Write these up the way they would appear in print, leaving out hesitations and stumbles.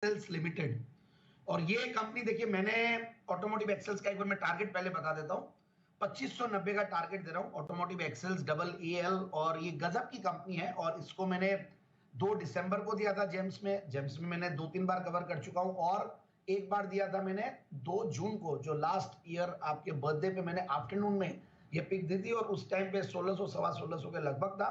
एक्सेल्स limited. और ये company देखिए, मैंने ऑटोमोटिव एक्सेल्स का एक बार मैं टारगेट पहले बता देता हूँ। 2590 का टारगेट दे रहा हूँ ऑटोमोटिव एक्सेल्स डबल एल। और ये गजब की कंपनी है और इसको मैंने 2 दिसंबर को दिया था जेम्स में मैंने 2-3 बार कवर कर चुका हूँ। और एक बार दिया था मैंने 2 जून को, जो लास्ट ईयर आपके बर्थडे पे मैंने आफ्टरनून में ये पिक दी थी और उस टाइम पे 1600 सवा 1600 के लगभग था।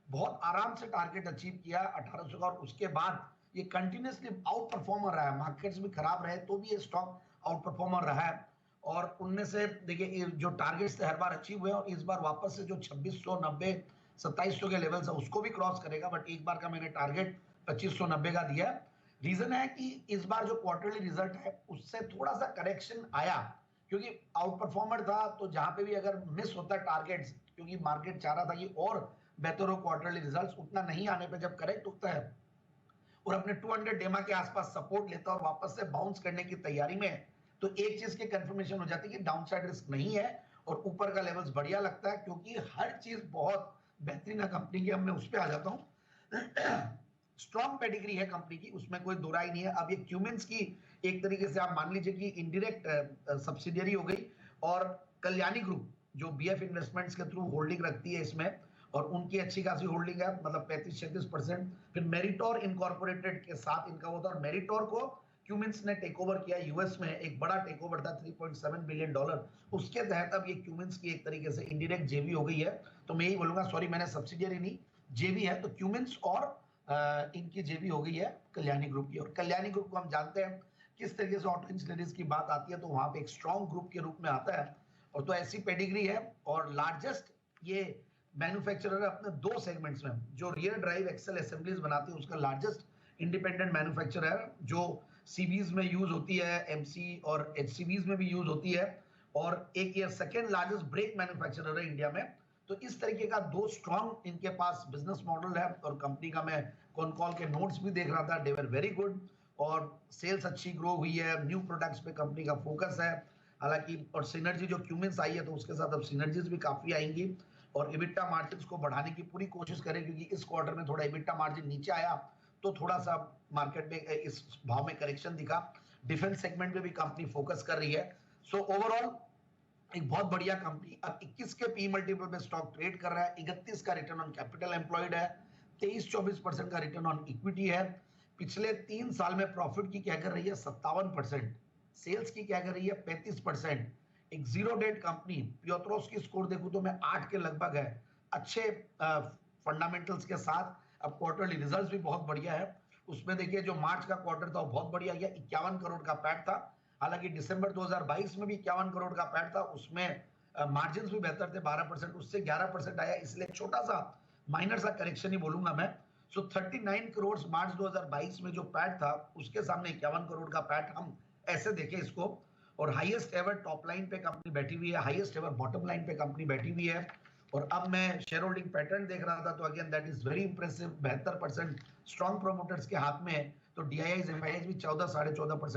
बहुत आराम से टारगेट अचीव किया 1800 का। और उसके बाद ये कंटिन्यूसली आउट परफॉर्मर रहा है, मार्केट्स भी खराब रहे तो भी ये स्टॉक आउट परफॉर्मर रहा है। और उनमें से देखिए जो टारगेट्स थे हर बार अचीव हुए और इस बार वापस से जो 2690 2700 के लेवल्स है उसको भी क्रॉस करेगा। बट एक बार का मैंने टारगेट 2590 का दिया है। रीजन है कि इस बार जो क्वार्टरली रिजल्ट है उससे थोड़ा सा करेक्शन आया, क्योंकि आउट परफॉर्मर था तो जहां पे भी अगर मिस होता है टारगेट्स, क्योंकि मार्केट चाह रहा था कि और बेहतर हो क्वार्टरली रिजल्ट्स, उतना नहीं आने पे जब करेक्ट होता है और अपने 200 डेमा के आसपास सपोर्ट लेता और वापस से बाउंस करने की तैयारी में है, तो एक चीज की कंफर्मेशन हो जाती है कि डाउनसाइड रिस्क नहीं है और ऊपर का लेवल्स बढ़िया लगता है, क्योंकि हर चीज बहुत बेहतरीन है कंपनी की। अब मैं उस पर आ जाता हूं। स्ट्रॉन्ग पेडिग्री है कंपनी की, उसमें कोई दो राय नहीं है। अब ये क्यूमेंस की एक तरीके से आप मान लीजिए कि इनडायरेक्ट सब्सिडियरी हो गई। और कल्याणी ग्रुप जो बीएफ इन्वेस्टमेंट्स के थ्रू होल्डिंग रखती है इसमें, और उनकी अच्छी खासी होल्डिंग है, मतलब 35-36%। फिर मेरिटोर इनकॉर्पोरेटेड के साथ इनका होता है और मेरिटोर को क्यूमिंस ने टेक ओवर किया यूएस में, एक बड़ा टेक ओवर था $3.7 बिलियन। उसके तहत अब ये क्यूमिंस की एक तरीके से इनडायरेक्ट जेवी हो गई है। तो मैं यही बोलूंगा, सॉरी मैंने सब्सिडियरी नहीं, जेवी है, तो क्यूमिंस और इनकी जेवी हो गई है कल्याणी ग्रुप की। और कल्याणी ग्रुप को हम जानते हैं किस तरीके से ऑटो इंजीनियरिंग की बात आती है तो वहां पे एक स्ट्रॉन्ग ग्रुप के रूप में आता है। और तो ऐसी पेडिग्री है और लार्जेस्ट ये मैन्युफैक्चरर है अपने 2 सेगमेंट्स में, जो रियर ड्राइव एक्सेल असेंबलीज बनाती है उसका लार्जेस्ट इंडिपेंडेंट मैन्युफैक्चरर है, जो सीबीज में यूज होती है, एमसी और एचसीबीज में भी यूज होती है। और एक ये सेकेंड लार्जेस्ट ब्रेक मैन्युफैक्चरर है इंडिया में। तो इस तरीके का 2 स्ट्रॉन्ग इनके पास बिजनेस मॉडल है। और कंपनी का मैं कॉन कॉल के नोट्स भी देख रहा था, दे वर वेरी गुड और सेल्स अच्छी ग्रो हुई है, न्यू प्रोडक्ट्स पे कंपनी का फोकस है हालांकि। और सिनर्जी जो क्यूमेंस आई है तो उसके साथ अब सिनर्जीज भी काफी आएंगी। और इबिटा मार्जिन को बढ़ाने की पूरी कोशिश करें, क्योंकि इस क्वार्टर में थोड़ा इबिटा मार्जिन नीचे आया तो थोड़ा सा मार्केट में इस भाव में करेक्शन दिखा। डिफेंस सेगमेंट में भी कंपनी फोकस कर रही है। सो ओवरऑल एक बहुत बढ़िया कंपनी। अब 21 के पी मल्टीपल पे स्टॉक ट्रेड कर रहा है, 31 का रिटर्न ऑन कैपिटल एम्प्लॉयड है, 23-24% का रिटर्न ऑन इक्विटी है। पिछले 3 साल में प्रॉफिट की क्या कर रही है 57%, सेल्स की क्या कर रही है 35%। एक जीरो डेट कंपनी, पियोत्रोस की स्कोर देखूं तो मैं 8 के लगभग है, अच्छे फंडामेंटल्स के साथ। अब क्वार्टरली रिजल्ट्स भी बहुत बढ़िया है। उसमें देखिए जो मार्च का क्वार्टर था वो बहुत बढ़िया गया, 51 करोड़ का पैट था। हालांकि दिसंबर 2022 में भी 51 करोड़ का पैट था, उसमें मार्जिन भी बेहतर थे, 12%, उससे 11% आया, इसलिए छोटा सा माइनर सा करेक्शन ही बोलूंगा मैं। सो 39 करोड़ मार्च 2022 में जो पैट था उसके सामने 51 करोड़ का पैट, हम ऐसे देखें इसको। और हाईएस्ट एवर टॉप लाइन पे कंपनी बैठी हुई है, हाईएस्ट एवर बॉटम लाइन पे कंपनी बैठी हुई है। और अब मैं शेयर होल्डिंग पैटर्न देख रहा था तो again that is very impressive, 72% strong promoters के हाथ में है। तो डीआईआई एफआईआई भी 14 14.5%